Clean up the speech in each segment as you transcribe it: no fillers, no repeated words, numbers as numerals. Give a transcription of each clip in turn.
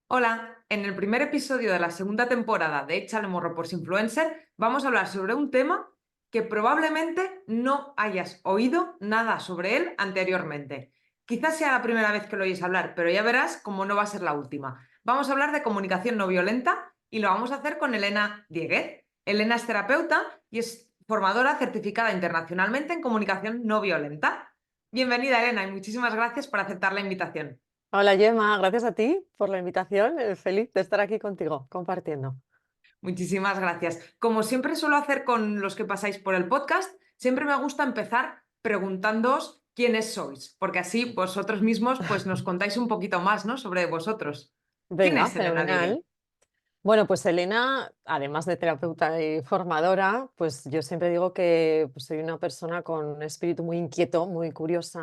Hola, en el primer episodio de la segunda temporada de Échale Morro por Influencer vamos a hablar sobre un tema que probablemente no hayas oído nada sobre él anteriormente. Quizás sea la primera vez que lo oyes hablar, pero ya verás cómo no va a ser la última. Vamos a hablar de comunicación no violenta y lo vamos a hacer con Elena Dieguez. Elena es terapeuta y es formadora certificada internacionalmente en comunicación no violenta. Bienvenida, Elena, y muchísimas gracias por aceptar la invitación. Hola Gemma, gracias a ti por la invitación. Feliz de estar aquí contigo, compartiendo. Muchísimas gracias. Como siempre suelo hacer con los que pasáis por el podcast, siempre me gusta empezar preguntándoos quiénes sois, porque así vosotros mismos pues nos contáis un poquito más, ¿no? Sobre vosotros. ¿Quién Venga, es Elena Dieguez? fenomenal. Bueno, pues Elena, además de terapeuta y formadora, pues yo siempre digo que pues, soy una persona con un espíritu muy inquieto, muy curiosa,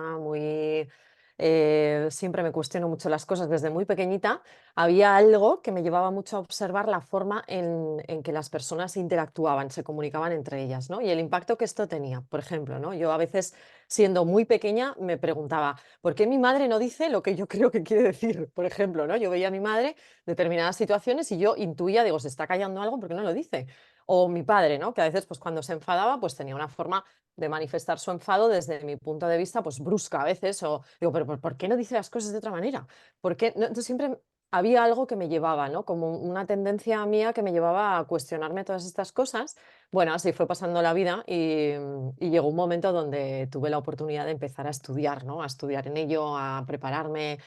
siempre me cuestiono mucho las cosas. Desde muy pequeñita había algo que me llevaba mucho a observar la forma en que las personas interactuaban, se comunicaban entre ellas, ¿no? Y el impacto que esto tenía. Por ejemplo, ¿no? Yo a veces, siendo muy pequeña, me preguntaba, ¿por qué mi madre no dice lo que yo creo que quiere decir? Por ejemplo, ¿no? Yo veía a mi madre determinadas situaciones y yo intuía, digo, se está callando algo porque no lo dice. O mi padre, ¿no? Que a veces, pues cuando se enfadaba, pues tenía una forma de manifestar su enfado desde mi punto de vista, pues brusca a veces, o digo, pero ¿por qué no dice las cosas de otra manera? ¿Por qué? No, entonces siempre había algo que me llevaba, ¿no? Como una tendencia mía que me llevaba a cuestionarme todas estas cosas. Bueno, así fue pasando la vida y llegó un momento donde tuve la oportunidad de empezar a estudiar, ¿no? A estudiar en ello, a prepararme,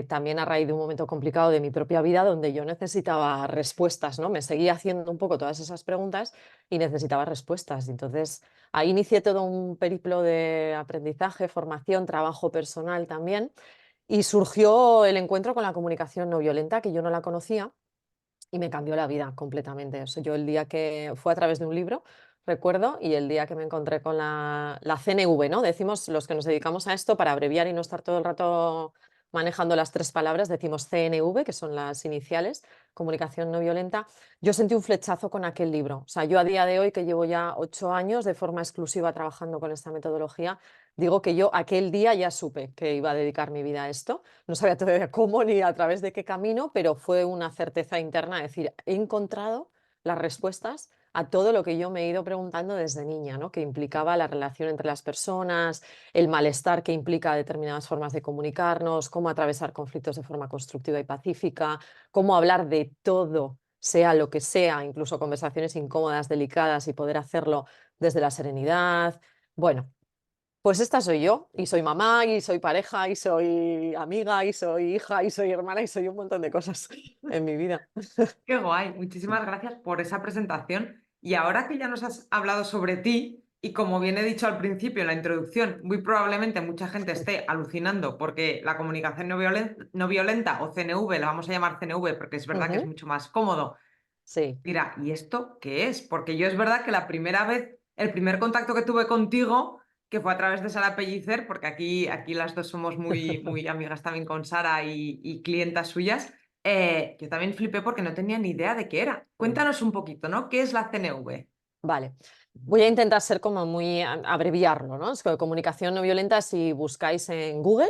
también a raíz de un momento complicado de mi propia vida donde yo necesitaba respuestas, ¿no? Me seguía haciendo un poco todas esas preguntas y necesitaba respuestas. Entonces, ahí inicié todo un periplo de aprendizaje, formación, trabajo personal también, y surgió el encuentro con la comunicación no violenta, que yo no la conocía y me cambió la vida completamente. O sea, yo el día que fue a través de un libro, recuerdo, y el día que me encontré con la CNV, ¿no? Decimos los que nos dedicamos a esto, para abreviar y no estar todo el rato manejando las tres palabras, decimos CNV, que son las iniciales, comunicación no violenta. Yo sentí un flechazo con aquel libro. O sea, yo a día de hoy, que llevo ya 8 años de forma exclusiva trabajando con esta metodología, digo que yo aquel día ya supe que iba a dedicar mi vida a esto. No sabía todavía cómo ni a través de qué camino, pero fue una certeza interna, es decir, he encontrado las respuestas a todo lo que yo me he ido preguntando desde niña, ¿no? Que implicaba la relación entre las personas, el malestar que implica determinadas formas de comunicarnos, cómo atravesar conflictos de forma constructiva y pacífica, cómo hablar de todo, sea lo que sea, incluso conversaciones incómodas, delicadas, y poder hacerlo desde la serenidad. Bueno, pues esta soy yo, y soy mamá, y soy pareja, y soy amiga, y soy hija, y soy hermana, y soy un montón de cosas en mi vida. Qué guay, muchísimas gracias por esa presentación. Y ahora que ya nos has hablado sobre ti, y como bien he dicho al principio en la introducción, muy probablemente mucha gente esté alucinando porque la comunicación no violenta o CNV, la vamos a llamar CNV porque es verdad que es Ujú. mucho más cómodo. Sí. Mira, ¿y esto qué es? Porque yo es verdad que la primera vez, el primer contacto que tuve contigo, que fue a través de Sara Pellicer, porque aquí las dos somos muy amigas también con Sara y clientas suyas, yo también flipé porque no tenía ni idea de qué era. Mm. Cuéntanos un poquito, ¿no? ¿Qué es la CNV? Vale. Voy a intentar ser como muy abreviarlo, ¿no? Es que comunicación no violenta, si buscáis en Google,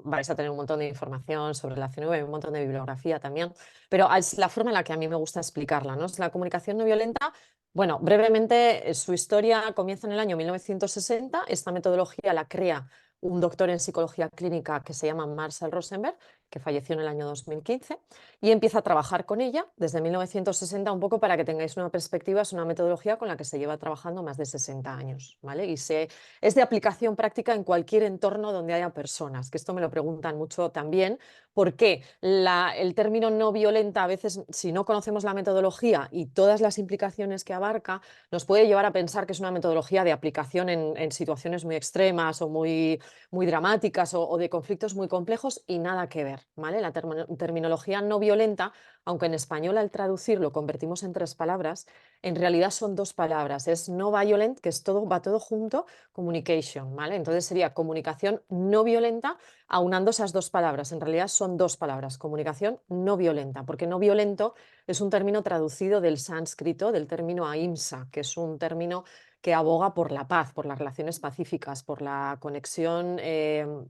vais a tener un montón de información sobre la CNV, un montón de bibliografía también, pero es la forma en la que a mí me gusta explicarla, ¿no? Es la comunicación no violenta. Bueno, brevemente, su historia comienza en el año 1960. Esta metodología la crea un doctor en psicología clínica que se llama Marshall Rosenberg, que falleció en el año 2015, y empieza a trabajar con ella desde 1960. Un poco para que tengáis una perspectiva, es una metodología con la que se lleva trabajando más de 60 años, ¿vale? Es de aplicación práctica en cualquier entorno donde haya personas, que esto me lo preguntan mucho también. ¿Por qué el término no violenta, a veces, si no conocemos la metodología y todas las implicaciones que abarca, nos puede llevar a pensar que es una metodología de aplicación en situaciones muy extremas o muy dramáticas o de conflictos muy complejos, y nada que ver, ¿vale? La terminología no violenta, aunque en español al traducir lo convertimos en tres palabras, en realidad son dos palabras. Es no violent, que es todo, va todo junto, communication, ¿vale? Entonces sería comunicación no violenta, aunando esas dos palabras. En realidad son dos palabras, comunicación no violenta, porque no violento es un término traducido del sánscrito, del término ahimsa, que es un término que aboga por la paz, por las relaciones pacíficas, por la conexión,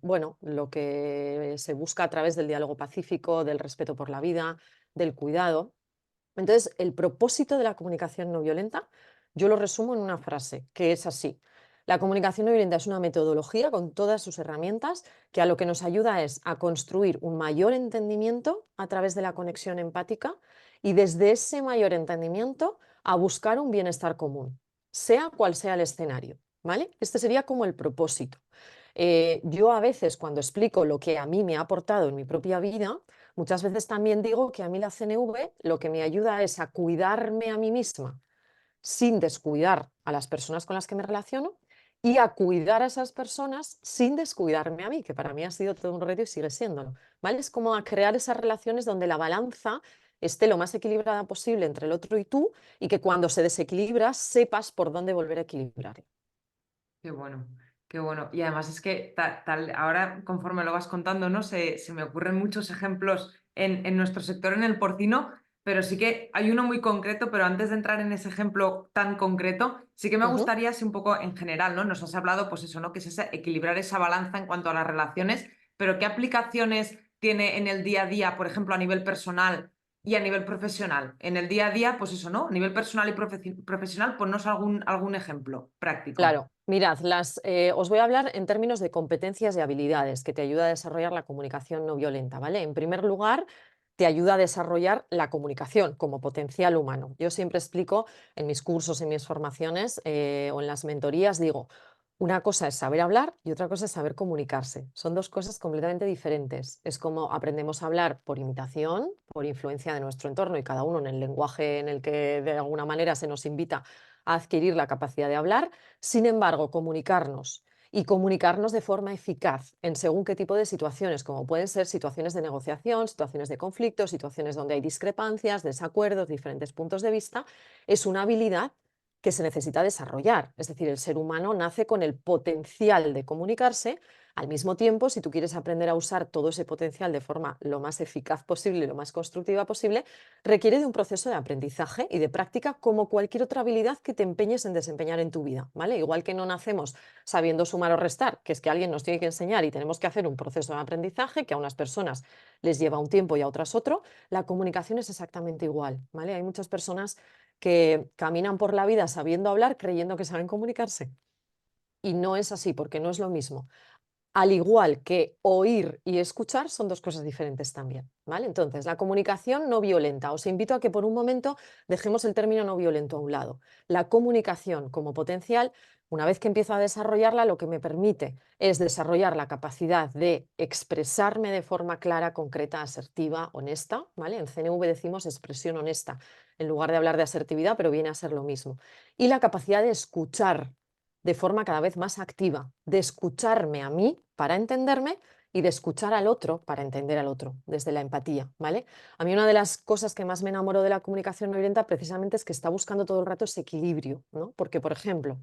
bueno, lo que se busca a través del diálogo pacífico, del respeto por la vida, del cuidado. Entonces, el propósito de la comunicación no violenta, yo lo resumo en una frase, que es así. La comunicación no violenta es una metodología con todas sus herramientas que a lo que nos ayuda es a construir un mayor entendimiento a través de la conexión empática y desde ese mayor entendimiento a buscar un bienestar común, sea cual sea el escenario, ¿vale? Este sería como el propósito. Yo a veces cuando explico lo que a mí me ha aportado en mi propia vida, muchas veces también digo que a mí la CNV lo que me ayuda es a cuidarme a mí misma sin descuidar a las personas con las que me relaciono y a cuidar a esas personas sin descuidarme a mí, que para mí ha sido todo un reto y sigue siéndolo, ¿vale? Es como a crear esas relaciones donde la balanza esté lo más equilibrada posible entre el otro y tú y que cuando se desequilibra sepas por dónde volver a equilibrarlo. Qué bueno, qué bueno. Y además es que ahora, conforme lo vas contando, ¿no? Se me ocurren muchos ejemplos en nuestro sector, en el porcino, pero sí que hay uno muy concreto, pero antes de entrar en ese ejemplo tan concreto, sí que me Ujú. gustaría, así un poco en general, ¿no? Nos has hablado, pues eso, ¿no? Que es equilibrar esa balanza en cuanto a las relaciones, pero ¿qué aplicaciones tiene en el día a día, por ejemplo, a nivel personal y a nivel profesional? En el día a día, pues eso, ¿no? A nivel personal y profesional, ponnos algún ejemplo práctico. Claro, mirad, os voy a hablar en términos de competencias y habilidades que te ayuda a desarrollar la comunicación no violenta, ¿vale? En primer lugar, te ayuda a desarrollar la comunicación como potencial humano. Yo siempre explico en mis cursos, en mis formaciones o en las mentorías, digo, una cosa es saber hablar y otra cosa es saber comunicarse. Son dos cosas completamente diferentes. Es como aprendemos a hablar por imitación, por influencia de nuestro entorno y cada uno en el lenguaje en el que de alguna manera se nos invita a adquirir la capacidad de hablar. Sin embargo, comunicarnos y comunicarnos de forma eficaz en según qué tipo de situaciones, como pueden ser situaciones de negociación, situaciones de conflicto, situaciones donde hay discrepancias, desacuerdos, diferentes puntos de vista, es una habilidad que se necesita desarrollar. Es decir, el ser humano nace con el potencial de comunicarse. Al mismo tiempo, si tú quieres aprender a usar todo ese potencial de forma lo más eficaz posible, lo más constructiva posible, requiere de un proceso de aprendizaje y de práctica como cualquier otra habilidad que te empeñes en desempeñar en tu vida, ¿vale? Igual que no nacemos sabiendo sumar o restar, que es que alguien nos tiene que enseñar y tenemos que hacer un proceso de aprendizaje que a unas personas les lleva un tiempo y a otras otro, la comunicación es exactamente igual, ¿vale? Hay muchas personas que caminan por la vida sabiendo hablar, creyendo que saben comunicarse. Y no es así, porque no es lo mismo. Al igual que oír y escuchar son dos cosas diferentes también, ¿vale? Entonces, la comunicación no violenta. Os invito a que por un momento dejemos el término no violento a un lado. La comunicación como potencial, una vez que empiezo a desarrollarla, lo que me permite es desarrollar la capacidad de expresarme de forma clara, concreta, asertiva, honesta, ¿vale? En CNV decimos expresión honesta, en lugar de hablar de asertividad, pero viene a ser lo mismo. Y la capacidad de escuchar de forma cada vez más activa, de escucharme a mí para entenderme y de escuchar al otro para entender al otro, desde la empatía, ¿vale? A mí una de las cosas que más me enamoro de la comunicación no violenta precisamente es que está buscando todo el rato ese equilibrio, ¿no? Porque, por ejemplo,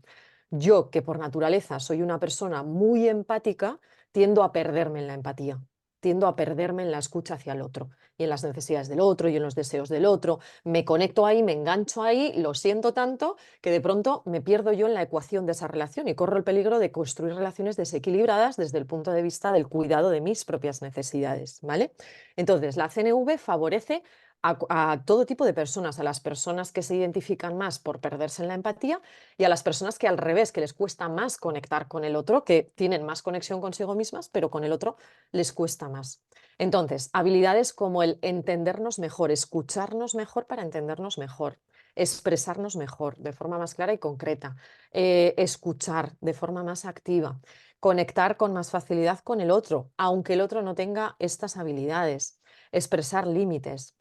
yo que por naturaleza soy una persona muy empática, tiendo a perderme en la empatía, tiendo a perderme en la escucha hacia el otro y en las necesidades del otro y en los deseos del otro. Me conecto ahí, me engancho ahí, lo siento tanto que de pronto me pierdo yo en la ecuación de esa relación y corro el peligro de construir relaciones desequilibradas desde el punto de vista del cuidado de mis propias necesidades, ¿vale? Entonces, la CNV favorece a todo tipo de personas, a las personas que se identifican más por perderse en la empatía y a las personas que al revés, que les cuesta más conectar con el otro, que tienen más conexión consigo mismas, pero con el otro les cuesta más. Entonces, habilidades como el entendernos mejor, escucharnos mejor para entendernos mejor, expresarnos mejor, de forma más clara y concreta, escuchar de forma más activa, conectar con más facilidad con el otro, aunque el otro no tenga estas habilidades, expresar límites,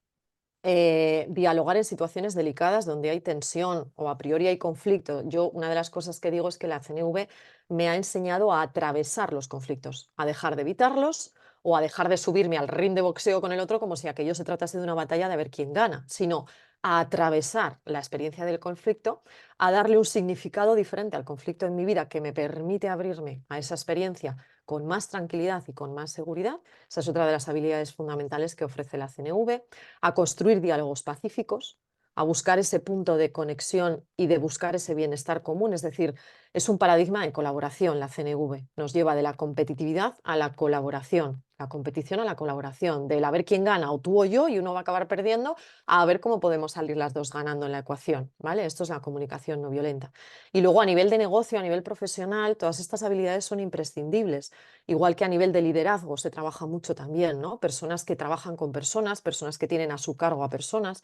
dialogar en situaciones delicadas donde hay tensión o a priori hay conflicto. Yo una de las cosas que digo es que la CNV me ha enseñado a atravesar los conflictos, a dejar de evitarlos o a dejar de subirme al ring de boxeo con el otro como si aquello se tratase de una batalla de ver quién gana, sino a atravesar la experiencia del conflicto, a darle un significado diferente al conflicto en mi vida que me permite abrirme a esa experiencia con más tranquilidad y con más seguridad. Esa es otra de las habilidades fundamentales que ofrece la CNV, a construir diálogos pacíficos, a buscar ese punto de conexión y de buscar ese bienestar común. Es decir, es un paradigma de colaboración, la CNV. Nos lleva de la competitividad a la colaboración, la competición a la colaboración, del a ver quién gana, o tú o yo, y uno va a acabar perdiendo, a ver cómo podemos salir las dos ganando en la ecuación, ¿vale? Esto es la comunicación no violenta. Y luego a nivel de negocio, a nivel profesional, todas estas habilidades son imprescindibles. Igual que a nivel de liderazgo se trabaja mucho también, ¿no? Personas que trabajan con personas que tienen a su cargo a personas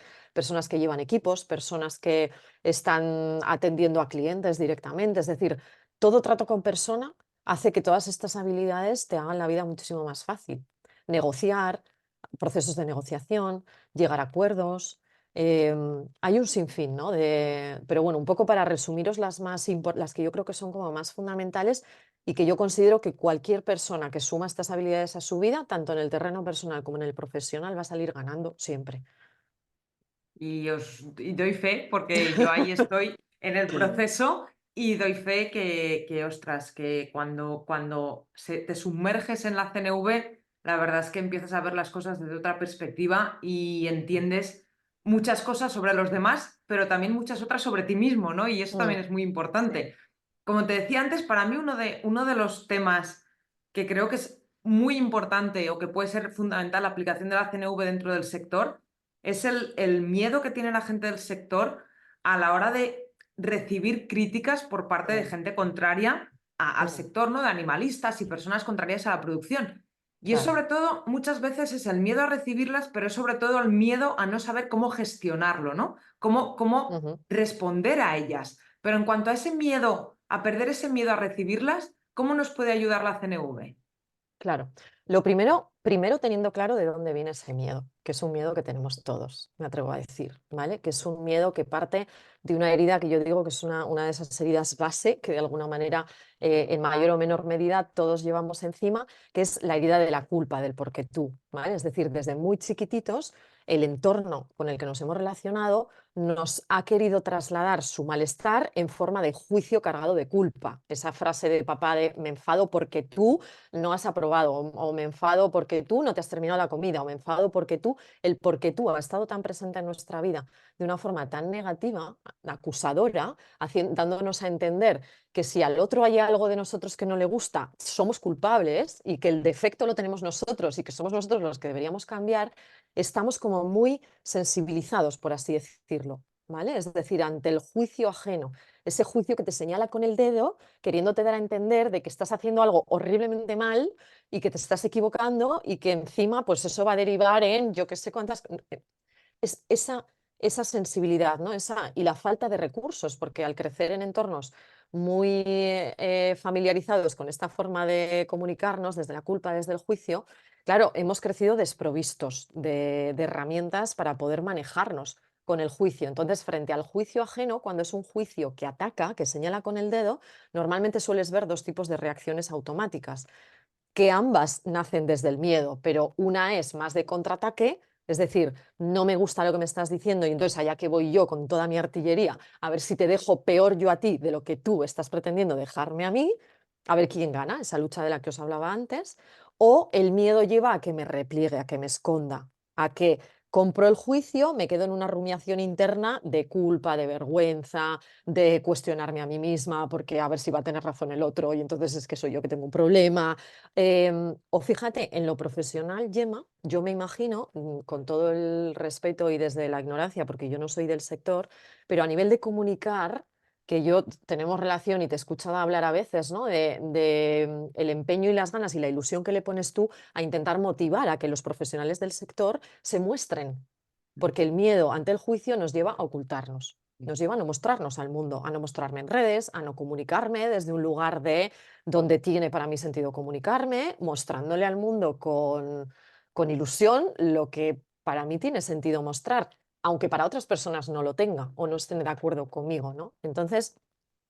que llevan equipos, personas que están atendiendo a clientes directamente. Es decir, todo trato con persona hace que todas estas habilidades te hagan la vida muchísimo más fácil. Negociar, procesos de negociación, llegar a acuerdos. Hay un sinfín, ¿no? Pero bueno, un poco para resumiros las que yo creo que son como más fundamentales y que yo considero que cualquier persona que suma estas habilidades a su vida, tanto en el terreno personal como en el profesional, va a salir ganando siempre. Y doy fe, porque yo ahí estoy en el proceso y doy fe ostras, que cuando te sumerges en la CNV, la verdad es que empiezas a ver las cosas desde otra perspectiva y entiendes muchas cosas sobre los demás, pero también muchas otras sobre ti mismo, ¿no? Y eso Mm, también es muy importante. Como te decía antes, para mí uno de los temas que creo que es muy importante o que puede ser fundamental la aplicación de la CNV dentro del sector es el miedo que tiene la gente del sector a la hora de recibir críticas por parte de mm, gente contraria al mm, sector, ¿no? De animalistas y personas contrarias a la producción. Y es claro. sobre todo, muchas veces es el miedo a recibirlas, pero es sobre todo el miedo a no saber cómo gestionarlo, ¿no? Cómo Ujú. responder a ellas. Pero en cuanto a ese miedo, a perder ese miedo a recibirlas, ¿cómo nos puede ayudar la CNV? Claro. Lo primero teniendo claro de dónde viene ese miedo, que es un miedo que tenemos todos, me atrevo a decir, ¿vale? Que es un miedo que parte de una herida que yo digo que es una de esas heridas base que de alguna manera, en mayor o menor medida, todos llevamos encima, que es la herida de la culpa, del por qué tú, ¿vale? Es decir, desde muy chiquititos, el entorno con el que nos hemos relacionado nos ha querido trasladar su malestar en forma de juicio cargado de culpa. Esa frase de papá de me enfado porque tú no has aprobado, o me enfado porque tú no te has terminado la comida, o me enfado porque tú, el porque tú ha estado tan presente en nuestra vida de una forma tan negativa, acusadora, dándonos a entender que si al otro hay algo de nosotros que no le gusta, somos culpables y que el defecto lo tenemos nosotros y que somos nosotros los que deberíamos cambiar, estamos como muy sensibilizados, por así decirlo, ¿vale? Es decir, ante el juicio ajeno, ese juicio que te señala con el dedo queriéndote dar a entender de que estás haciendo algo horriblemente mal y que te estás equivocando y que encima pues eso va a derivar en yo qué sé cuántas... Es esa sensibilidad, ¿no? Y la falta de recursos, porque al crecer en entornos muy familiarizados con esta forma de comunicarnos, desde la culpa, desde el juicio, claro, hemos crecido desprovistos de herramientas para poder manejarnos con el juicio. Entonces, frente al juicio ajeno, cuando es un juicio que ataca, que señala con el dedo, normalmente sueles ver dos tipos de reacciones automáticas, que ambas nacen desde el miedo, pero una es más de contraataque, es decir, no me gusta lo que me estás diciendo y entonces allá que voy yo con toda mi artillería a ver si te dejo peor yo a ti de lo que tú estás pretendiendo dejarme a mí, a ver quién gana, esa lucha de la que os hablaba antes, o el miedo lleva a que me repliegue, a que me esconda, a que compro el juicio, me quedo en una rumiación interna de culpa, de vergüenza, de cuestionarme a mí misma porque a ver si va a tener razón el otro y entonces es que soy yo que tengo un problema. O fíjate, en lo profesional, Gemma, yo me imagino, con todo el respeto y desde la ignorancia, porque yo no soy del sector, pero a nivel de comunicar, que yo tenemos relación y te he escuchado hablar a veces, ¿no? El empeño y las ganas y la ilusión que le pones tú a intentar motivar a que los profesionales del sector se muestren, porque el miedo ante el juicio nos lleva a ocultarnos. Nos lleva a no mostrarnos al mundo, a no mostrarme en redes, a no comunicarme desde un lugar de donde tiene para mí sentido comunicarme, mostrándole al mundo con ilusión lo que para mí tiene sentido mostrar, aunque para otras personas no lo tenga o no estén de acuerdo conmigo, ¿no? Entonces,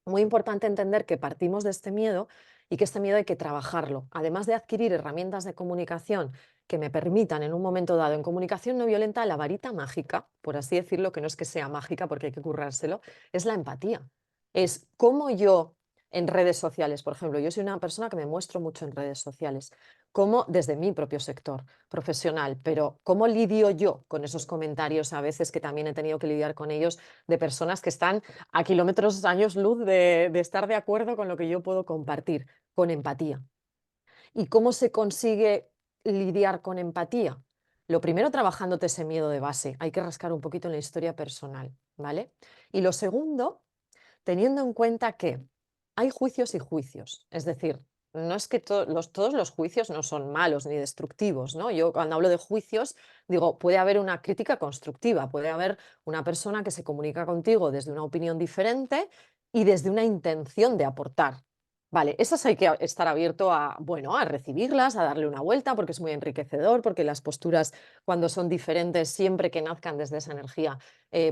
muy importante entender que partimos de este miedo y que este miedo hay que trabajarlo. Además de adquirir herramientas de comunicación que me permitan en un momento dado, en comunicación no violenta, la varita mágica, por así decirlo, que no es que sea mágica porque hay que currárselo, es la empatía. Es cómo yo en redes sociales, por ejemplo. Yo soy una persona que me muestro mucho en redes sociales, como desde mi propio sector profesional, pero ¿cómo lidio yo con esos comentarios a veces que también he tenido que lidiar con ellos de personas que están a kilómetros, años luz de estar de acuerdo con lo que yo puedo compartir? Con empatía. ¿Y cómo se consigue lidiar con empatía? Lo primero, trabajándote ese miedo de base. Hay que rascar un poquito en la historia personal, ¿vale? Y lo segundo, teniendo en cuenta que hay juicios y juicios. Es decir, no es que todos los juicios no son malos ni destructivos, ¿no? Yo cuando hablo de juicios, digo, puede haber una crítica constructiva, puede haber una persona que se comunica contigo desde una opinión diferente y desde una intención de aportar. Vale, esas hay que estar abierto a, bueno, a recibirlas, a darle una vuelta, porque es muy enriquecedor, porque las posturas, cuando son diferentes, siempre que nazcan desde esa energía,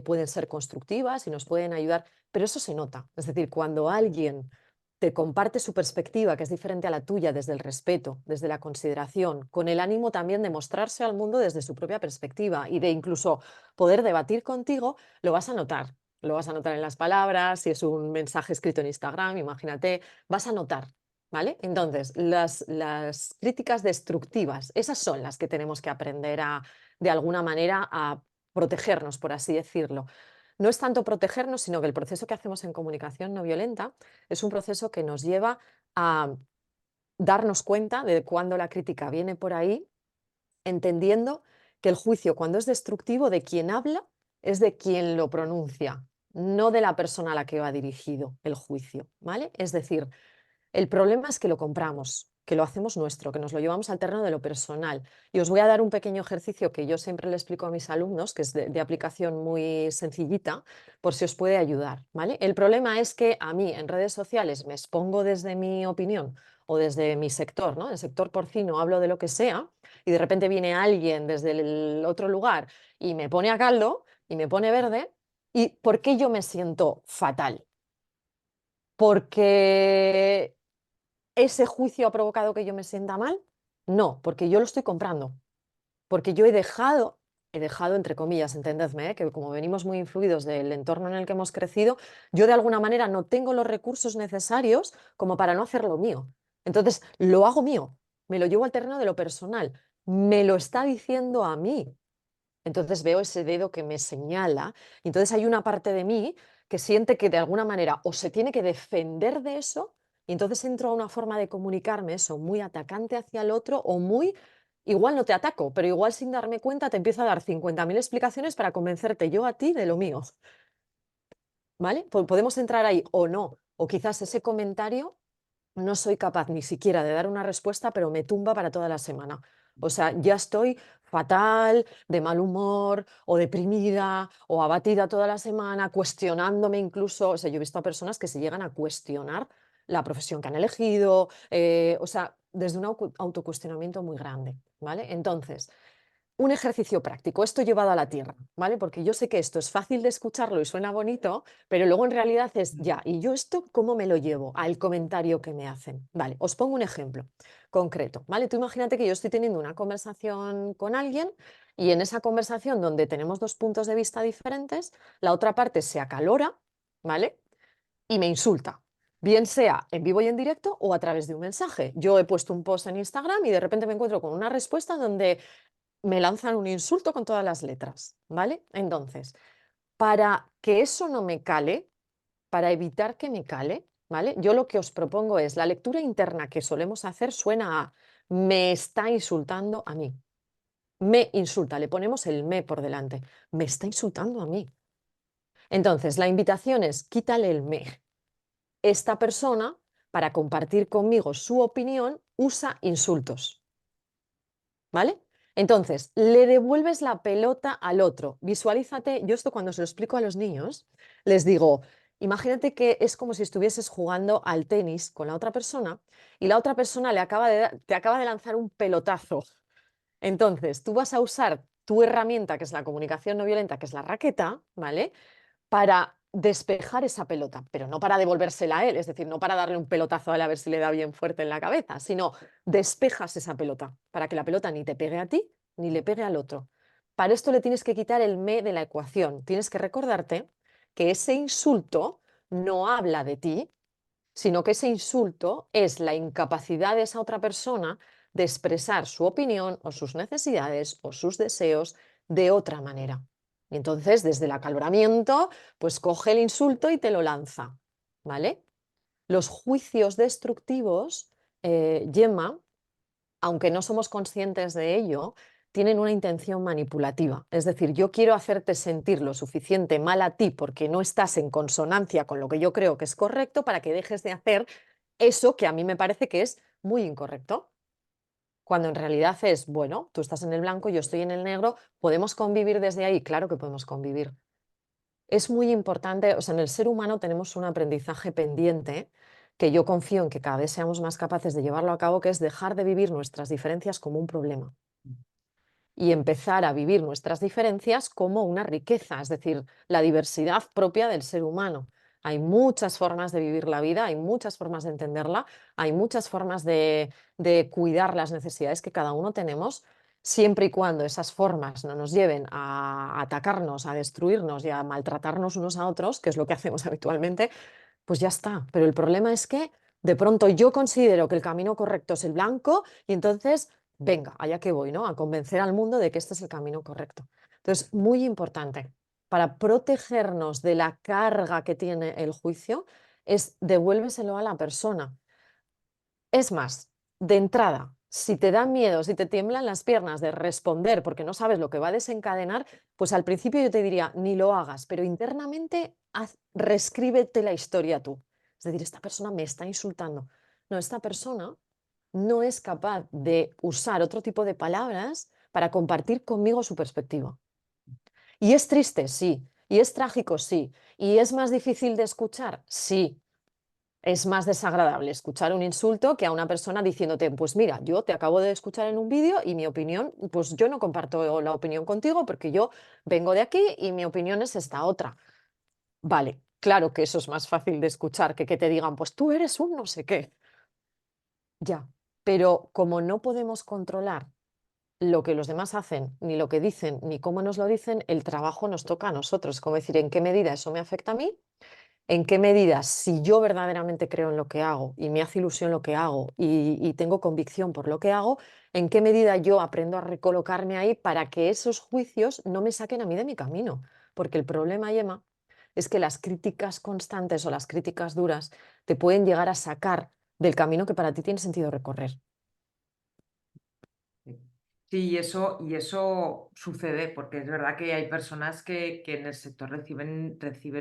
pueden ser constructivas y nos pueden ayudar, pero eso se nota. Es decir, cuando alguien te comparte su perspectiva, que es diferente a la tuya, desde el respeto, desde la consideración, con el ánimo también de mostrarse al mundo desde su propia perspectiva y de incluso poder debatir contigo, lo vas a notar. Lo vas a notar en las palabras, si es un mensaje escrito en Instagram, imagínate, vas a notar, ¿vale? Entonces, las críticas destructivas, esas son las que tenemos que aprender a, de alguna manera, a protegernos, por así decirlo. No es tanto protegernos, sino que el proceso que hacemos en comunicación no violenta es un proceso que nos lleva a darnos cuenta de cuando la crítica viene por ahí, entendiendo que el juicio, cuando es destructivo, de quien habla es de quien lo pronuncia, no de la persona a la que va dirigido el juicio, ¿vale? Es decir, el problema es que lo compramos, que lo hacemos nuestro, que nos lo llevamos al terreno de lo personal. Y os voy a dar un pequeño ejercicio que yo siempre le explico a mis alumnos, que es de aplicación muy sencillita, por si os puede ayudar, ¿vale? El problema es que a mí en redes sociales me expongo desde mi opinión o desde mi sector, ¿no? El sector porcino, hablo de lo que sea, y de repente viene alguien desde el otro lugar y me pone a caldo y me pone verde. ¿Y por qué yo me siento fatal? Porque ¿ese juicio ha provocado que yo me sienta mal? No, porque yo lo estoy comprando, porque yo he dejado entre comillas, entendedme, que como venimos muy influidos del entorno en el que hemos crecido, yo de alguna manera no tengo los recursos necesarios como para no hacerlo mío. Entonces, lo hago mío, me lo llevo al terreno de lo personal, me lo está diciendo a mí. Entonces veo ese dedo que me señala, y entonces hay una parte de mí que siente que de alguna manera o se tiene que defender de eso, y entonces entro a una forma de comunicarme eso muy atacante hacia el otro o muy, igual no te ataco, pero igual sin darme cuenta te empiezo a dar 50.000 explicaciones para convencerte yo a ti de lo mío, ¿vale? Podemos entrar ahí o no, o quizás ese comentario no soy capaz ni siquiera de dar una respuesta, pero me tumba para toda la semana. O sea, ya estoy fatal, de mal humor, o deprimida, o abatida toda la semana, cuestionándome incluso. O sea, yo he visto a personas que se llegan a cuestionar la profesión que han elegido, o sea, desde un autocuestionamiento muy grande, ¿vale? Entonces, un ejercicio práctico, esto llevado a la tierra, ¿vale? Porque yo sé que esto es fácil de escucharlo y suena bonito, pero luego en realidad es ya, ¿y yo esto cómo me lo llevo al comentario que me hacen? Vale, os pongo un ejemplo concreto, ¿vale? Tú imagínate que yo estoy teniendo una conversación con alguien y en esa conversación donde tenemos dos puntos de vista diferentes, la otra parte se acalora, ¿vale? Y me insulta. Bien sea en vivo y en directo o a través de un mensaje. Yo he puesto un post en Instagram y de repente me encuentro con una respuesta donde me lanzan un insulto con todas las letras, ¿vale? Entonces, para que eso no me cale, para evitar que me cale, ¿vale? Yo lo que os propongo es la lectura interna que solemos hacer suena a me está insultando a mí. Me insulta, le ponemos el me por delante. Me está insultando a mí. Entonces, la invitación es quítale el me. Esta persona, para compartir conmigo su opinión, usa insultos. ¿Vale? Entonces, le devuelves la pelota al otro. Visualízate, yo esto cuando se lo explico a los niños, les digo, imagínate que es como si estuvieses jugando al tenis con la otra persona y la otra persona te acaba de lanzar un pelotazo. Entonces, tú vas a usar tu herramienta, que es la comunicación no violenta, que es la raqueta, ¿vale? Para despejar esa pelota, pero no para devolvérsela a él, es decir, no para darle un pelotazo a él a ver si le da bien fuerte en la cabeza, sino despejas esa pelota para que la pelota ni te pegue a ti ni le pegue al otro. Para esto le tienes que quitar el me de la ecuación. Tienes que recordarte que ese insulto no habla de ti, sino que ese insulto es la incapacidad de esa otra persona de expresar su opinión o sus necesidades o sus deseos de otra manera. Y entonces, desde el acaloramiento, pues coge el insulto y te lo lanza, ¿vale? Los juicios destructivos, Gemma, aunque no somos conscientes de ello, tienen una intención manipulativa. Es decir, yo quiero hacerte sentir lo suficiente mal a ti porque no estás en consonancia con lo que yo creo que es correcto para que dejes de hacer eso que a mí me parece que es muy incorrecto. Cuando en realidad es, bueno, tú estás en el blanco, yo estoy en el negro, ¿podemos convivir desde ahí? Claro que podemos convivir. Es muy importante, o sea, en el ser humano tenemos un aprendizaje pendiente que yo confío en que cada vez seamos más capaces de llevarlo a cabo, que es dejar de vivir nuestras diferencias como un problema y empezar a vivir nuestras diferencias como una riqueza, es decir, la diversidad propia del ser humano. Hay muchas formas de vivir la vida, hay muchas formas de entenderla, hay muchas formas de cuidar las necesidades que cada uno tenemos, siempre y cuando esas formas no nos lleven a atacarnos, a destruirnos y a maltratarnos unos a otros, que es lo que hacemos habitualmente, pues ya está. Pero el problema es que de pronto yo considero que el camino correcto es el blanco y entonces, venga, allá que voy, ¿no? A convencer al mundo de que este es el camino correcto. Entonces, muy importante, para protegernos de la carga que tiene el juicio, es devuélveselo a la persona. Es más, de entrada, si te da miedo, si te tiemblan las piernas de responder porque no sabes lo que va a desencadenar, pues al principio yo te diría, ni lo hagas, pero internamente reescríbete la historia tú. Es decir, esta persona me está insultando. No, esta persona no es capaz de usar otro tipo de palabras para compartir conmigo su perspectiva. Y es triste, sí. Y es trágico, sí. Y es más difícil de escuchar, sí. Es más desagradable escuchar un insulto que a una persona diciéndote, pues mira, yo te acabo de escuchar en un vídeo y mi opinión, pues yo no comparto la opinión contigo porque yo vengo de aquí y mi opinión es esta otra. Vale, claro que eso es más fácil de escuchar que te digan, pues tú eres un no sé qué. Ya, pero como no podemos controlar lo que los demás hacen, ni lo que dicen, ni cómo nos lo dicen, el trabajo nos toca a nosotros. Como decir, ¿en qué medida eso me afecta a mí? ¿En qué medida, si yo verdaderamente creo en lo que hago y me hace ilusión lo que hago y tengo convicción por lo que hago, en qué medida yo aprendo a recolocarme ahí para que esos juicios no me saquen a mí de mi camino? Porque el problema, Yema, es que las críticas constantes o las críticas duras te pueden llegar a sacar del camino que para ti tiene sentido recorrer. Sí, sí, y eso sucede, porque es verdad que hay personas que en el sector reciben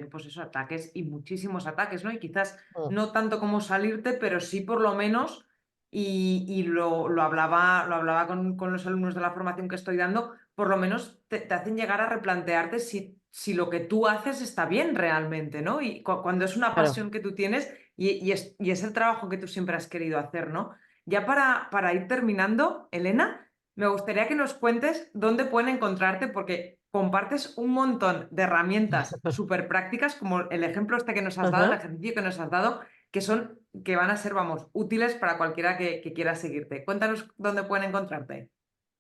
pues esos ataques y muchísimos ataques, ¿no? Y quizás Mm, no tanto como salirte, pero sí por lo menos, y lo hablaba con los alumnos de la formación que estoy dando, por lo menos te hacen llegar a replantearte si lo que tú haces está bien realmente, ¿no? Y cuando es una claro. pasión que tú tienes y es el trabajo que tú siempre has querido hacer, ¿no? Ya para ir terminando, Elena, me gustaría que nos cuentes dónde pueden encontrarte porque compartes un montón de herramientas súper prácticas, como el ejemplo este que nos has dado, el Ajá. ejercicio que nos has dado, que van a ser, vamos, útiles para cualquiera que quiera seguirte. Cuéntanos dónde pueden encontrarte.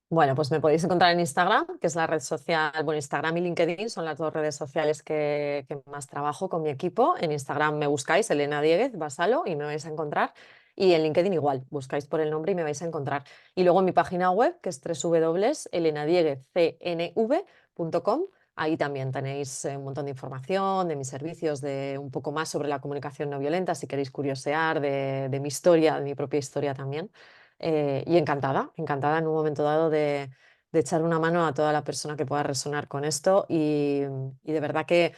Bueno, pues me podéis encontrar en Instagram, que es la red social, bueno, Instagram y LinkedIn son las dos redes sociales que más trabajo con mi equipo. En Instagram me buscáis Elena Dieguez Basalo y me vais a encontrar. Y en LinkedIn igual, buscáis por el nombre y me vais a encontrar. Y luego en mi página web, que es www.elenadieguezcnv.com. Ahí también tenéis un montón de información de mis servicios, de un poco más sobre la comunicación no violenta, si queréis curiosear de mi historia, de mi propia historia también. Y encantada, encantada en un momento dado de echar una mano a toda la persona que pueda resonar con esto y de verdad que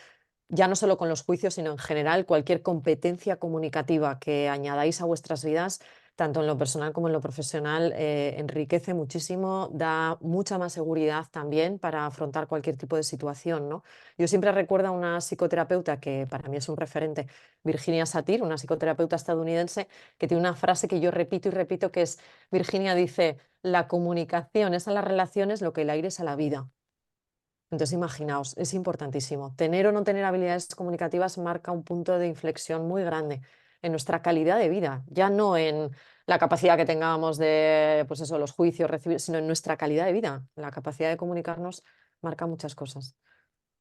ya no solo con los juicios, sino en general cualquier competencia comunicativa que añadáis a vuestras vidas, tanto en lo personal como en lo profesional, enriquece muchísimo, da mucha más seguridad también para afrontar cualquier tipo de situación, ¿no? Yo siempre recuerdo a una psicoterapeuta que para mí es un referente, Virginia Satir, una psicoterapeuta estadounidense, que tiene una frase que yo repito y repito, que es, Virginia dice, la comunicación es a las relaciones lo que el aire es a la vida. Entonces, imaginaos, es importantísimo. Tener o no tener habilidades comunicativas marca un punto de inflexión muy grande en nuestra calidad de vida, ya no en la capacidad que tengamos de, pues eso, los juicios, recibir, sino en nuestra calidad de vida. La capacidad de comunicarnos marca muchas cosas.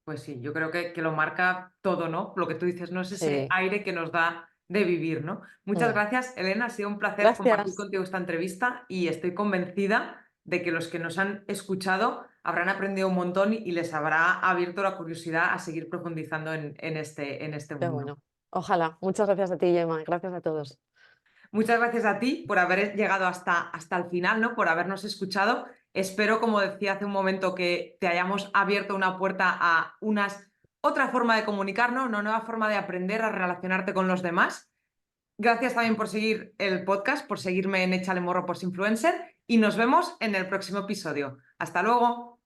Pues sí, yo creo que lo marca todo, ¿no? Lo que tú dices, no es ese Sí, aire que nos da de vivir, ¿no? Muchas Mm. gracias, Elena. Ha sido un placer compartir Gracias. contigo esta entrevista y estoy convencida de que los que nos han escuchado habrán aprendido un montón y les habrá abierto la curiosidad a seguir profundizando en este Qué mundo. bueno. Ojalá. Muchas gracias a ti, Gemma. Gracias a todos. Muchas gracias a ti por haber llegado hasta el final, ¿no? Por habernos escuchado. Espero, como decía hace un momento, que te hayamos abierto una puerta a otra forma de comunicar, ¿no? Una nueva forma de aprender a relacionarte con los demás. Gracias también por seguir el podcast, por seguirme en Échale Morro por Influencer y nos vemos en el próximo episodio. Hasta luego.